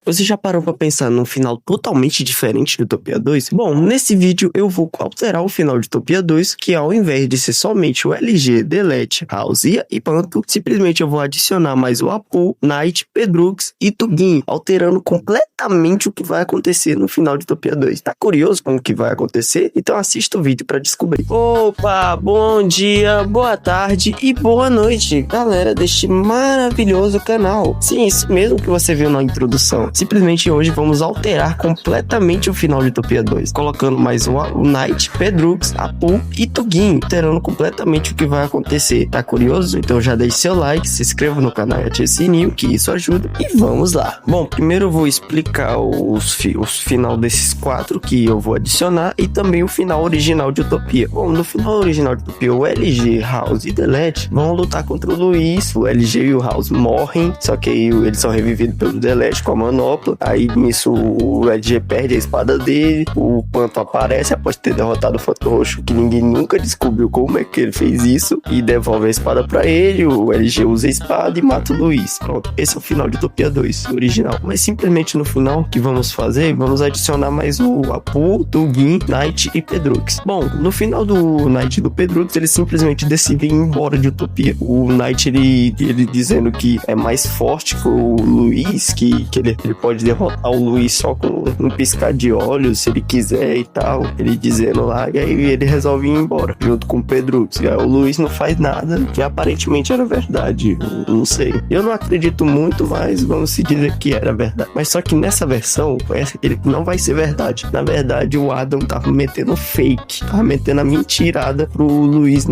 Você já parou pra pensar num final totalmente diferente de Utopia 2? Bom, nesse vídeo eu vou alterar o final de Utopia 2, que ao invés de ser somente o LG, Delete, Raulzia e Panto, simplesmente eu vou adicionar mais o Apu, Knight, Pedrux e Tugin, alterando completamente o que vai acontecer no final de Utopia 2. Tá curioso com o que vai acontecer? Então assista o vídeo pra descobrir. Opa, bom dia, boa tarde e boa noite, galera deste maravilhoso canal. Sim, isso mesmo que você viu na introdução. Simplesmente hoje vamos alterar completamente o final de Utopia 2, colocando mais o Knight, Pedrux, Apu e Tugin, alterando completamente o que vai acontecer. Tá curioso? Então já deixe seu like, se inscreva no canal e ative o sininho, que isso ajuda. E vamos lá. Bom, primeiro eu vou explicar os final desses 4 que eu vou adicionar e também o final original de Utopia. Bom, no final original de Utopia, o LG, House e Delete vão lutar contra o Luiz. O LG e o House morrem, só que aí eles são revividos pelo Delete com a manopla. Aí nisso o LG perde a espada dele, o Panto aparece após ter derrotado o Fanto Roxo, que ninguém nunca descobriu como é que ele fez isso, e devolve a espada pra ele. O LG usa a espada e mata o Luiz. Pronto, esse é o final de Utopia 2 original. Mas simplesmente no final, o que vamos fazer? Vamos adicionar mais o Apu, Tugin, Knight e Pedrux. Bom, no final do Knight e do Pedrux, eles simplesmente decidem ir embora de Utopia. O Knight, ele dizendo que é mais forte que o Luiz, que ele pode derrotar o Luiz só com um piscar de olhos, se ele quiser e tal. Ele dizendo lá, e aí ele resolve ir embora, junto com o Pedrux. E aí o Luiz não faz nada, que aparentemente era verdade. Eu não sei. Eu não acredito muito, mas vamos se dizer que era verdade. Mas só que nessa versão, ele não vai ser verdade. Na verdade, o Adam tava metendo fake, tava metendo a mentirada pro Luiz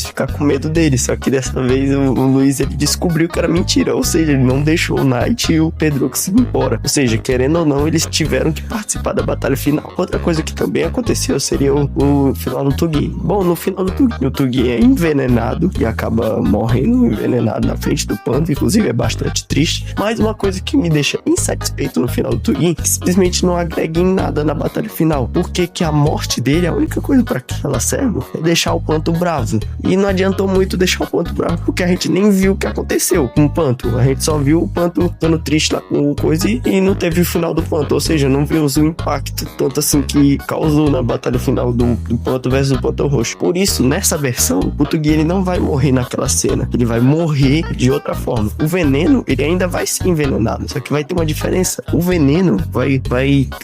ficar com medo dele. Só que dessa vez o Luiz, ele descobriu que era mentira. Ou seja, ele não deixou o Knight e o Pedrux ir embora. Ou seja, querendo ou não, eles tiveram que participar da batalha final. Outra coisa que também aconteceu seria o final do Tugin. Bom, no final do Tugin, o Tugin é envenenado e acaba morrendo envenenado na frente do Panto. Inclusive é bastante triste. Mas uma coisa que me deixa insatisfeito no final do Tugin, que simplesmente não agrega em nada na batalha final. Porque que a morte dele, a única coisa para que ela serve é deixar o Panto bravo. E não adiantou muito deixar o Panto bravo, porque a gente nem viu o que aconteceu com o Panto. A gente só viu o Panto ficando triste lá com o coisa e não teve o final do Panto. Ou seja, não vimos o impacto tanto assim que causou na batalha final do Panto versus o Panto Roxo. Por isso, nessa versão, o Tugin, ele não vai morrer naquela cena. Ele vai morrer de outra forma. O veneno, ele ainda vai ser envenenado. Só que vai ter uma diferença. O veneno vai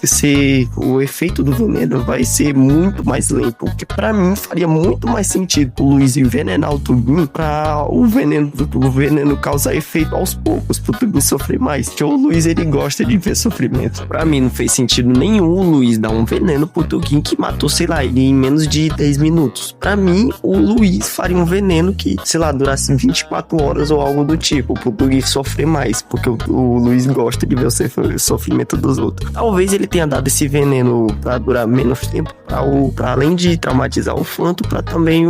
ser... O efeito do veneno vai ser muito mais lento. Porque pra mim faria muito mais sentido o Luiz envenenar o Tugin pra o veneno causar efeito aos poucos, pro Tugin sofrer mais. Que o Luiz, ele gosta de ver sofrimento. Pra mim não fez sentido nenhum o Luiz dar um veneno pro Tugin que matou, sei lá, ele em menos de 10 minutos. Pra mim, o Luiz faria um veneno que, sei lá, durasse 24 horas ou algo do tipo, pro Tugin sofrer mais, porque o Luiz gosta de ver o sofrimento dos outros. Talvez ele tenha dado esse veneno pra durar menos tempo, pra além de traumatizar o Fanto, pra também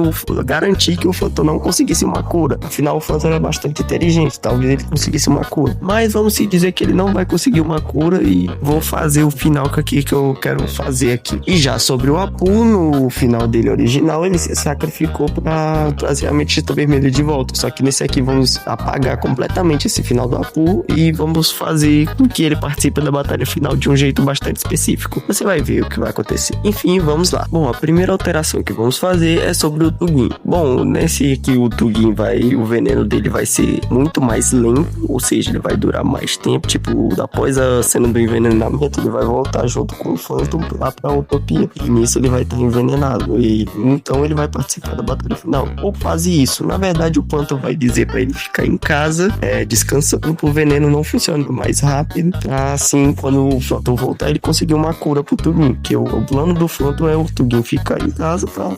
garantir que o Fanto não conseguisse uma cura. Afinal, o Fanto era bastante inteligente, talvez ele conseguisse uma cura. Mas vamos se dizer que ele não vai conseguir uma cura e vou fazer o final aqui que eu quero fazer aqui. E já sobre o Apu, no final dele original, ele se sacrificou pra trazer a Ametista Vermelha de volta. Só que nesse aqui vamos apagar completamente esse final do Apu e vamos fazer com que ele participe da batalha final de um jeito bastante específico. Você vai ver o que vai acontecer. Enfim, vamos lá. Bom, a primeira alteração que vamos fazer é sobre o Tugin. Bom, nesse aqui o Tugin o veneno dele vai ser muito mais lento, ou seja, ele vai durar mais tempo. Tipo, após a cena do envenenamento, ele vai voltar junto com o Phantom lá pra Utopia. E nisso ele vai estar envenenado. E então ele vai participar da batalha final. Ou quase isso. Na verdade, o Phantom vai dizer pra ele ficar em casa, descansando, pro veneno não funcionar mais rápido. Assim, quando o Phantom voltar, ele conseguir uma cura pro Tugin. Que o plano do Phantom é o Tugin ficar em casa pra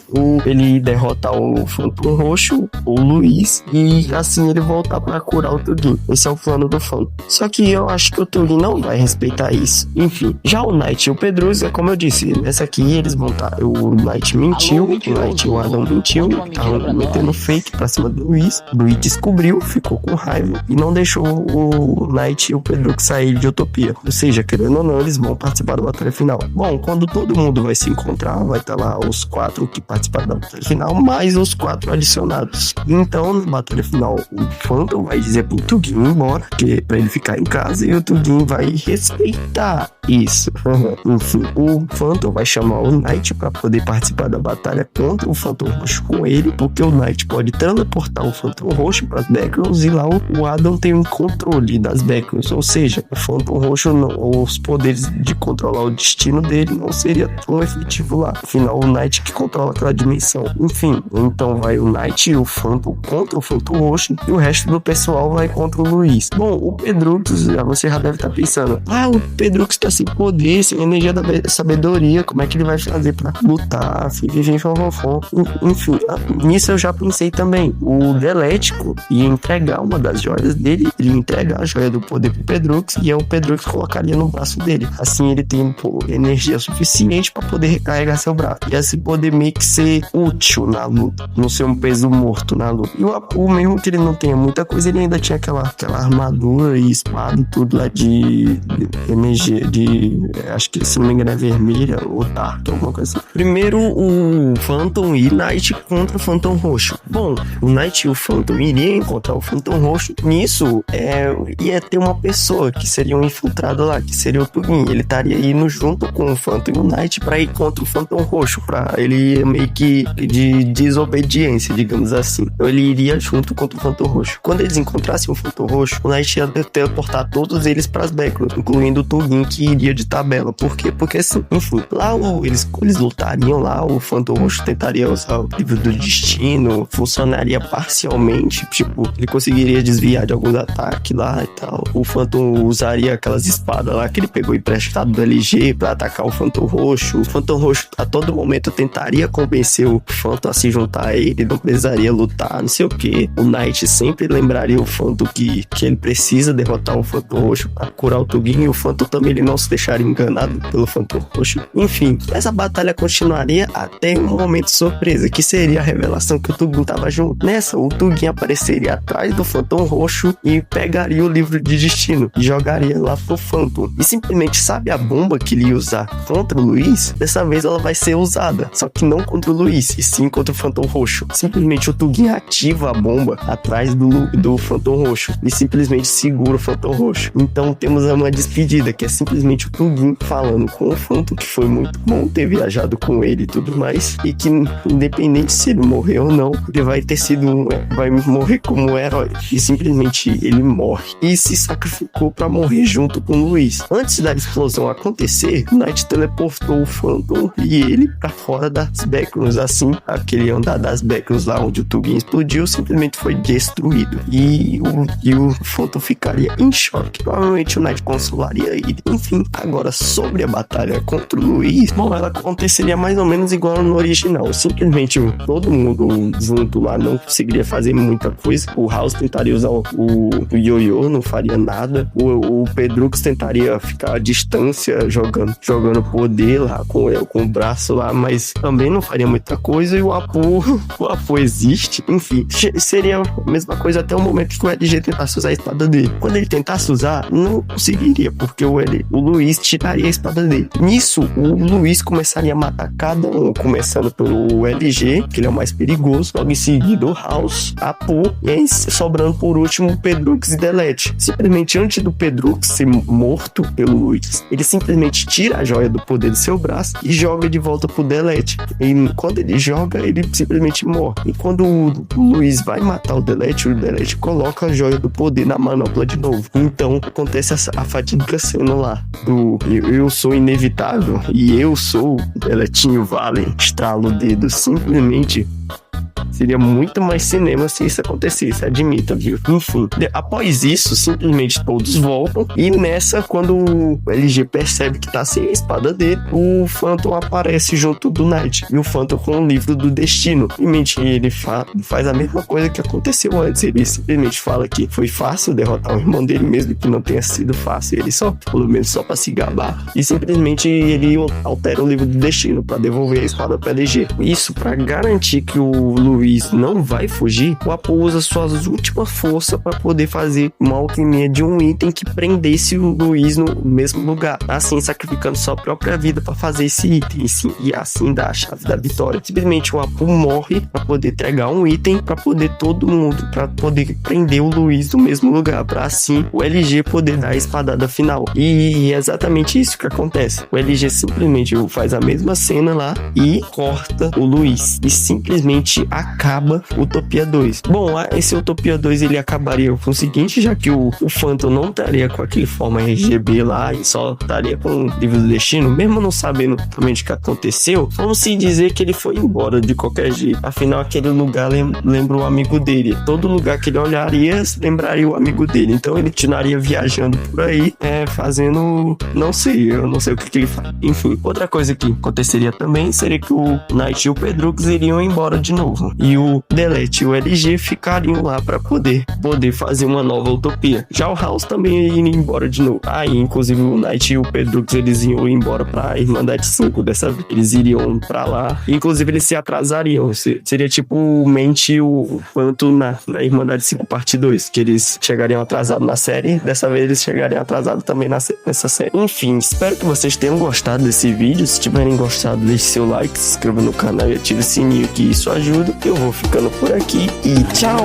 ele derrotar o Phantom Roxo, o Luiz, e assim ele voltar pra curar o Tugin. Esse é o plano do Phantom. Só que eu acho que o Tugin não vai respeitar isso. Enfim, já o Knight e o Pedrux, como eu disse, nessa aqui eles vão estar... O Knight mentiu, o Knight e o Adam mentiu, estavam metendo fake pra cima do Luiz. O Luiz descobriu, ficou com raiva e não deixou o Knight e o Pedrux sair de Utopia. Ou seja, querendo ou não, eles vão participar da batalha final. Bom, quando todo mundo vai se encontrar, vai estar lá os 4 que participaram da batalha final, mais os 4 adicionados. Então, na batalha final, o Phantom vai dizer pro Tugin ir embora, que pra ele ficar em casa. fazer e o Tugin vai respeitar isso. Enfim, o Phantom vai chamar o Knight pra poder participar da batalha contra o Phantom Roxo com ele, porque o Knight pode teleportar o Phantom Roxo pras backgrounds e lá o Adam tem um controle das backgrounds, ou seja, o Phantom Roxo não, os poderes de controlar o destino dele não seria tão efetivo lá. Afinal, o Knight que controla aquela dimensão. Enfim, então vai o Knight e o Phantom contra o Phantom Roxo e o resto do pessoal vai contra o Luiz. Bom, o Pedrux, você já deve estar pensando, o Pedrux tá sem poder, sem energia da sabedoria, como é que ele vai fazer pra lutar? Enfim, nisso eu já pensei também. O Delético ia entregar uma das joias dele, ele ia entregar a joia do poder pro Pedrux e o Pedrux colocaria no braço dele. Assim ele tem energia suficiente pra poder recarregar seu braço. E assim poder meio que ser útil na luta, não ser um peso morto na luta. E o Apu, mesmo que ele não tenha muita coisa, ele ainda tinha aquela armadura e espada e tudo lá de energia, acho que se não me engano é vermelha ou dark, alguma coisa assim. Primeiro o Phantom e Knight contra o Phantom Roxo. Bom, o Knight e o Phantom iriam encontrar o Phantom Roxo. Nisso, ia ter uma pessoa que seria um infiltrado lá, que seria o Tugin. Ele estaria indo junto com o Phantom e o Knight pra ir contra o Phantom Roxo, pra ele meio que de desobediência, digamos assim. Então ele iria junto contra o Phantom Roxo. Quando eles encontrassem o Phantom Roxo, o Knight ia teleportar todos eles pras backgrounds, incluindo o Tugin, que iria de tabela. Por quê? Porque assim, enfim, lá eles lutariam lá, o Phantom Roxo tentaria usar o livro do destino, funcionaria parcialmente, tipo, ele conseguiria desviar de alguns ataques lá e tal. O Phantom usaria aquelas espadas lá que ele pegou emprestado do LG pra atacar o Phantom Roxo. O Phantom Roxo a todo momento tentaria convencer o Phantom a se juntar a ele, não precisaria lutar, não sei o que. O Knight sempre lembraria o Phantom que ele precisa derrotar o Phantom Roxo pra curar o Tugin, e o Phantom também ele não se deixaria enganado pelo Phantom Roxo. Enfim, essa batalha continuaria até um momento surpresa, que seria a revelação que o Tugin tava junto. Nessa, o Tugin apareceria atrás do Phantom Roxo e pegaria o livro de destino e jogaria lá pro Phantom. E simplesmente, sabe a bomba que ele ia usar contra o Luiz? Dessa vez ela vai ser usada, só que não contra o Luiz, e sim contra o Phantom Roxo. Simplesmente o Tugin ativa a bomba atrás do Phantom Roxo e simplesmente segura o Phantom Roxo. Então temos uma despedida, que é simplesmente o Tugin falando com o Phantom que foi muito bom ter viajado com ele e tudo mais, e que independente se ele morrer ou não, ele vai morrer como um herói. E simplesmente ele morre e se sacrificou pra morrer junto com o Luiz. Antes da explosão acontecer, o Knight teleportou o Phantom e ele pra fora das backgrounds. Assim, aquele andar das backgrounds lá onde o Tugin explodiu simplesmente foi destruído e o Phantom ficaria em choque. Provavelmente o Knight consolaria ele. Enfim, agora sobre a batalha contra o Luiz, bom, ela aconteceria mais ou menos igual no original. Simplesmente todo mundo junto lá não conseguiria fazer muita coisa. O House tentaria usar o Yo-Yo, não faria nada. O Pedrux tentaria ficar à distância jogando poder lá com o braço lá, mas também não faria muita coisa. E o Apu existe. Enfim, seria a mesma coisa até o momento que o LG tentasse usar a espada dele. Quando ele tentasse usar, não conseguiria, porque o Luiz tiraria a espada dele. Nisso, o Luiz começaria a matar cada um, começando pelo LG, que ele é o mais perigoso, logo em seguida o House, Apu, e aí sobrando por último o Pedrux e Delete. Simplesmente antes do Pedrux ser morto pelo Luiz, ele simplesmente tira a joia do poder do seu braço e joga de volta pro Delete. E quando ele joga, ele simplesmente morre. E quando o Luiz vai matar o Delete coloca a joia do poder na manopla de novo. Então acontece a fatídica cena lá do eu sou inevitável e eu sou o Deletinho Valen. Estrala o dedo, simplesmente. Seria muito mais cinema se isso acontecesse, admita, viu? Enfim, após isso, simplesmente todos voltam. E nessa, quando o LG percebe que tá sem a espada dele, o Phantom aparece junto do Knight. E o Phantom com o livro do destino. Simplesmente ele faz a mesma coisa que aconteceu antes. Ele simplesmente fala que foi fácil derrotar o irmão dele, mesmo que não tenha sido fácil. Ele só, pelo menos só pra se gabar. E simplesmente ele altera o livro do destino pra devolver a espada pro LG. Isso pra garantir que o Luiz Luiz não vai fugir, o Apu usa suas últimas forças para poder fazer uma alquimia de um item que prendesse o Luiz no mesmo lugar, assim sacrificando sua própria vida para fazer esse item, e assim dar a chave da vitória. Simplesmente o Apu morre para poder entregar um item para poder todo mundo, para poder prender o Luiz no mesmo lugar, para assim o LG poder dar a espadada final. E é exatamente isso que acontece. O LG simplesmente faz a mesma cena lá e corta o Luiz e simplesmente acaba Utopia 2. Bom, esse Utopia 2 ele acabaria com o seguinte, já que o Phantom não estaria com aquele forma RGB lá e só estaria com o livro do destino, mesmo não sabendo realmente o que aconteceu, vamos se dizer que ele foi embora de qualquer jeito. Afinal, aquele lugar lembra o amigo dele. Todo lugar que ele olharia lembraria o amigo dele. Então ele continuaria viajando por aí, fazendo, eu não sei o que ele faz. Enfim, outra coisa que aconteceria também seria que o Knight e o Pedrux iriam embora de novo. E o Delete e o LG ficariam lá para poder fazer uma nova utopia. Já o House também iria embora de novo. Aí, inclusive, o Knight e o Pedrux, eles iam embora pra Irmandade 5 dessa vez. Eles iriam pra lá. Inclusive, eles se atrasariam. Seria tipo mente o quanto na Irmandade 5 parte 2, que eles chegariam atrasados na série. Dessa vez, eles chegariam atrasados também nessa série. Enfim, espero que vocês tenham gostado desse vídeo. Se tiverem gostado, deixe seu like, se inscreva no canal e ative o sininho, que isso ajuda. Eu vou ficando por aqui e tchau!